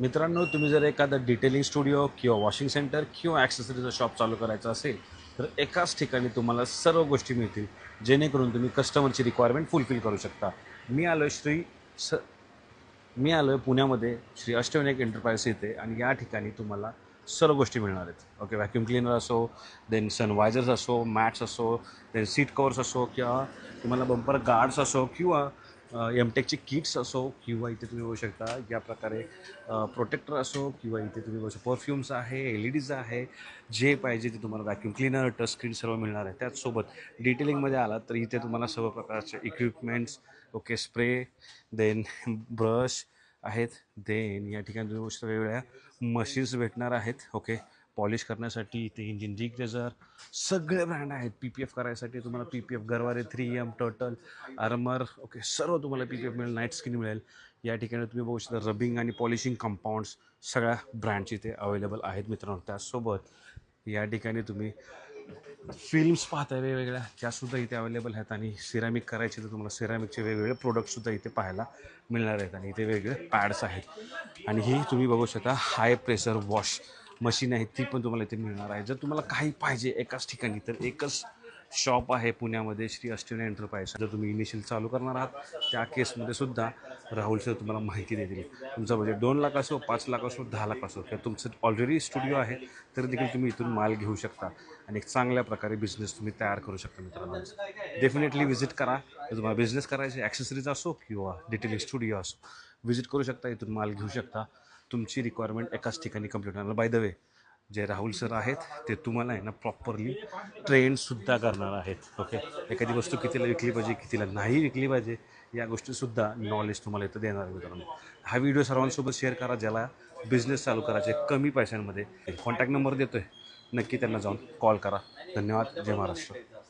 मित्रांनो, तुम्ही जर एखादा डिटेलिंग स्टुडिओ किंवा वॉशिंग सेंटर किंवा ॲक्सेसरीचं शॉप चालू करायचं असेल तर एकाच ठिकाणी तुम्हाला सर्व गोष्टी मिळतील, जेणेकरून तुम्ही कस्टमरची रिक्वायरमेंट फुलफिल करू शकता. मी आलो श्री स मी आलो आहे पुण्यामध्ये श्री अष्टविनायक एंटरप्राइज येथे आणि या ठिकाणी तुम्हाला सर्व गोष्टी मिळणार आहेत. ओके, व्हॅक्यूम क्लीनर असो, देन सनवायझर्स असो, मॅट्स असो, देन सीट कवर्स असो किंवा तुम्हाला बंपर गार्ड्स असो किंवा एमटेकचे किट्स असो किंवा इथे तुम्ही बघू शकता या प्रकारे प्रोटेक्टर असो किंवा इथे तुम्ही बघू शकता परफ्युम्स आहे, LEDज आहे, जे पाहिजे ते तुम्हाला व्हॅक्यूम क्लीनर, टच स्क्रीन सर्व मिळणार आहे. त्याचसोबत डिटेलिंगमध्ये आला तर इथे तुम्हाला सर्व प्रकारचे equipments, okay, spray, then brush आहेत. देन या ठिकाणी तुम्ही गोष्ट वेगवेगळ्या मशीन्स भेटणार आहेत. ओके, पॉलिश करण्यासाठी इथे इंजिन डिग्रेजर सगळे ब्रँड आहेत. PPF करायसाठी तुम्हाला PPF Garware, 3M, turtle, armour, okay, सर्व तुम्हाला PPF मिळेल. नाईट स्किन मिळेल. या ठिकाणी तुम्ही बघू शकता रबिंग आणि पॉलिशिंग कंपाऊंड्स सगळ्या ब्रँडचे इथे अवेलेबल आहेत मित्रांनो. त्याचसोबत या ठिकाणी तुम्ही फिल्म्स पाहताय वेगवेगळ्या, त्यासुद्धा इथे अवेलेबल आहेत. आणि सिरामिक करायचे तर तुम्हाला सिरामिकचे वेगवेगळे प्रोडक्टसुद्धा इथे पाहायला मिळणार आहेत. आणि इथे वेगवेगळे पॅड्स आहेत. आणि ही तुम्ही बघू शकता हाय प्रेशर वॉश मशीन आहे, ती पण तुम्हाला इथे मिळणार आहे. जर तुम्हाला काही पाहिजे एकाच ठिकाणी तर एकच शॉप आहे पुण्यामध्ये, श्री अष्टविनायक एंटरप्राइज. जर तुम्ही इनिशियल चालू करणार आहात त्या केसमध्ये सुद्धा राहुल सर तुम्हाला माहिती देतील. तुमचा बजेट 2 लाख असो, 5 लाख असो, 10 लाख असो, किंवा तुमचं ऑलरेडी स्टुडिओ आहे तरी देखील तुम्ही इथून माल घेऊ शकता आणि एक चांगल्या प्रकारे बिझनेस तुम्ही तयार करू शकता. मित्रांनो, डेफिनेटली व्हिजिट करा. जर तुम्हाला बिझनेस करायचे, ॲक्सेसरीज असो किंवा डिटेलिंग स्टुडिओ असो, व्हिजिट करू शकता, इथून माल घेऊ शकता. तुमची रिक्वायरमेंट एकाच ठिकाणी कंप्लीट होणार. बाय द वे, जे राहुल सर आहेत ते तुम्हाला आहे ना प्रॉपरली ट्रेनसुद्धा करणार आहेत. ओके, एखादी वस्तू कितीला विकली पाहिजे, कितीला नाही विकली पाहिजे, या गोष्टीसुद्धा नॉलेज तुम्हाला इथं देणार आहे. मित्रांनो, हा व्हिडिओ सर्वांसोबत शेअर करा. ज्याला बिझनेस चालू करायचे कमी पैशांमध्ये, कॉन्टॅक्ट नंबर देतो आहे, नक्की त्यांना जाऊन कॉल करा. धन्यवाद. जय महाराष्ट्र.